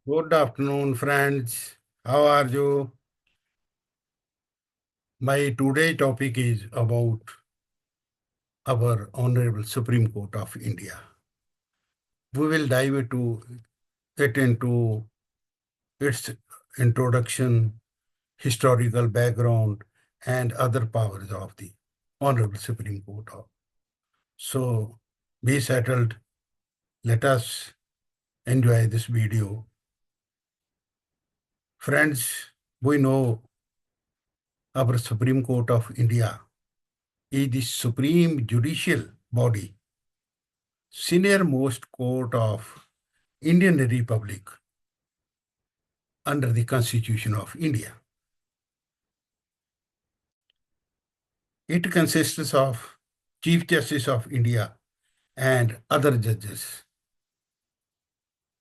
Good afternoon, friends. How are you? My today topic is about our Honorable Supreme Court of India. We will dive into its introduction, historical background, and other powers of the Honorable Supreme Court of. So, be settled. Let us enjoy this video. Friends, we know our Supreme Court of India is the supreme judicial body, senior most court of Indian Republic under the Constitution of India. It consists of Chief Justice of India and other judges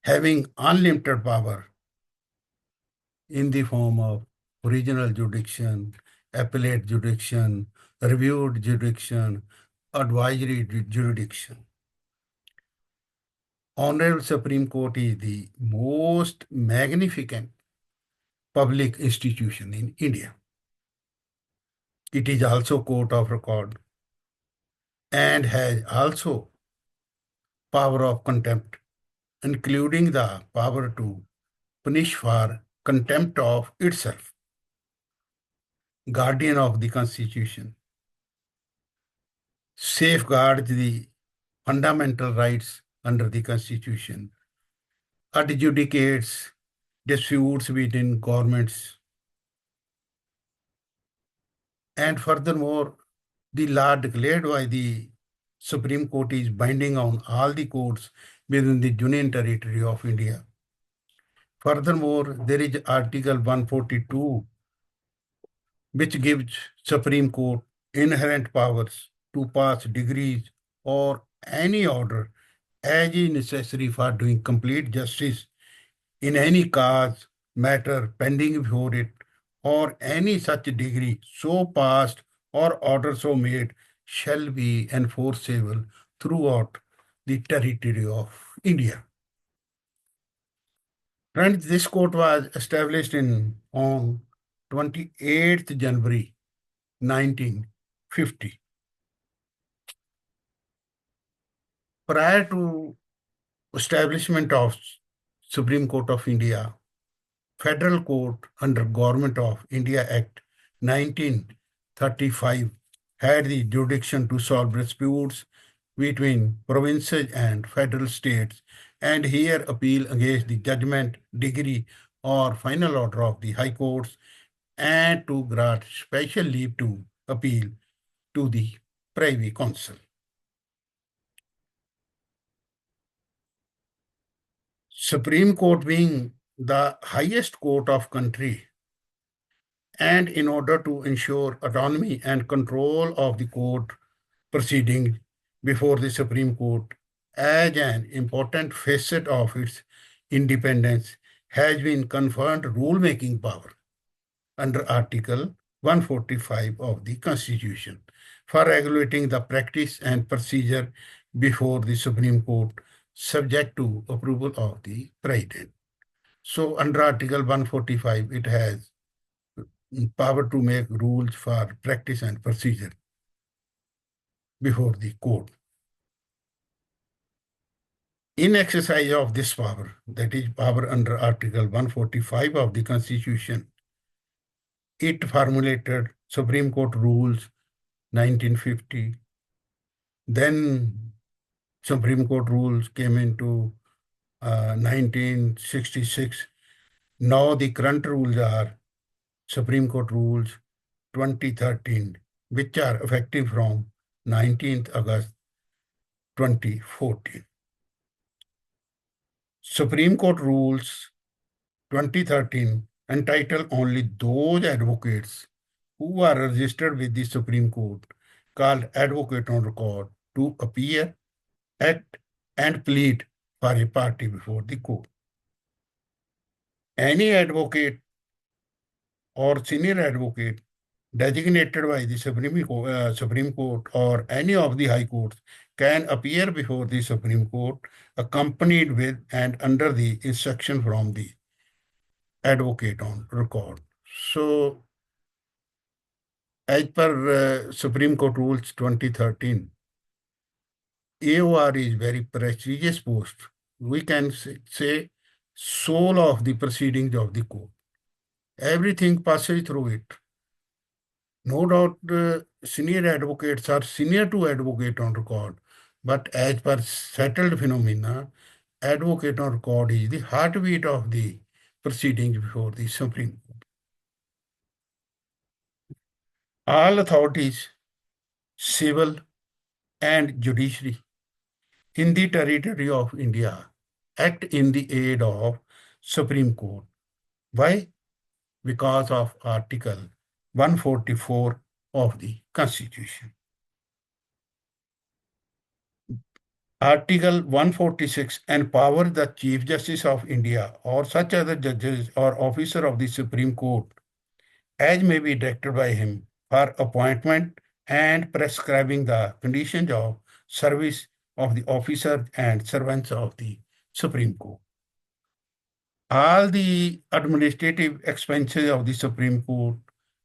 having unlimited power in the form of original jurisdiction, appellate jurisdiction, reviewed jurisdiction, advisory jurisdiction. Honorable Supreme Court is the most magnificent public institution in India. It is also court of record and has also power of contempt, including the power to punish for contempt of itself. Guardian of the Constitution, safeguards the fundamental rights under the Constitution, adjudicates disputes between governments, and furthermore, the law declared by the Supreme Court is binding on all the courts within the Union Territory of India. Furthermore, there is Article 142, which gives Supreme Court inherent powers to pass decrees or any order as is necessary for doing complete justice in any cause, matter pending before it, or any such degree so passed or order so made shall be enforceable throughout the territory of India. Friends, this court was established on 28th January 1950. Prior to establishment of Supreme Court of India, Federal Court under Government of India Act 1935 had the jurisdiction to solve disputes between provinces and federal states and hear appeal against the judgment, decree, or final order of the High Courts and to grant special leave to appeal to the Privy Council. Supreme Court being the highest court of country, and in order to ensure autonomy and control of the court proceedings before the Supreme Court as an important facet of its independence has been conferred rulemaking power under Article 145 of the Constitution for regulating the practice and procedure before the Supreme Court subject to approval of the President. So under Article 145, it has power to make rules for practice and procedure before the court. In exercise of this power, that is power under Article 145 of the Constitution, it formulated Supreme Court rules 1950. Then Supreme Court rules came into 1966. Now the current rules are Supreme Court rules 2013, which are effective from 19th August 2014. Supreme Court rules 2013 entitle only those advocates who are registered with the Supreme Court, called advocate on record, to appear, act, and plead for a party before the court. Any advocate or senior advocate designated by the Supreme Court or any of the High Courts can appear before the Supreme Court accompanied with and under the instruction from the advocate on record. So, as per Supreme Court Rules 2013, AOR is very prestigious post. We can say soul of the proceedings of the court. Everything passes through it. No doubt, senior advocates are senior to advocate on record, but as per settled phenomena, advocate on record is the heartbeat of the proceedings before the Supreme Court. All authorities, civil and judiciary, in the territory of India, act in the aid of Supreme Court. Why? Because of Article 144 of the Constitution. Article 146 empowers the Chief Justice of India or such other judges or officer of the Supreme Court as may be directed by him for appointment and prescribing the conditions of service of the officer and servants of the Supreme Court. All the administrative expenses of the Supreme Court,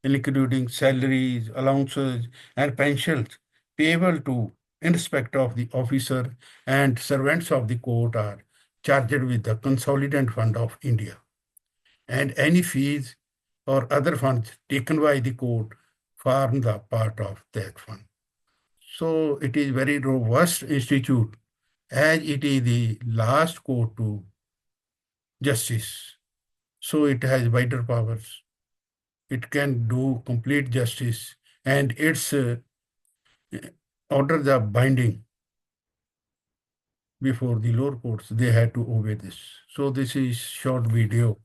including salaries, allowances, and pensions payable to in respect of the officer and servants of the court are charged with the Consolidated Fund of India. And any fees or other funds taken by the court form the part of that fund. So it is very robust institute as it is the last court to justice. So it has wider powers. It can do complete justice and its orders are binding before the lower courts. They had to obey this. So this is short video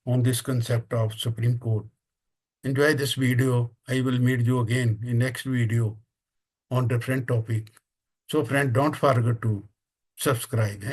on this concept of Supreme Court. Enjoy this video. I will meet you again in next video on different topic. So friend, don't forget to subscribe.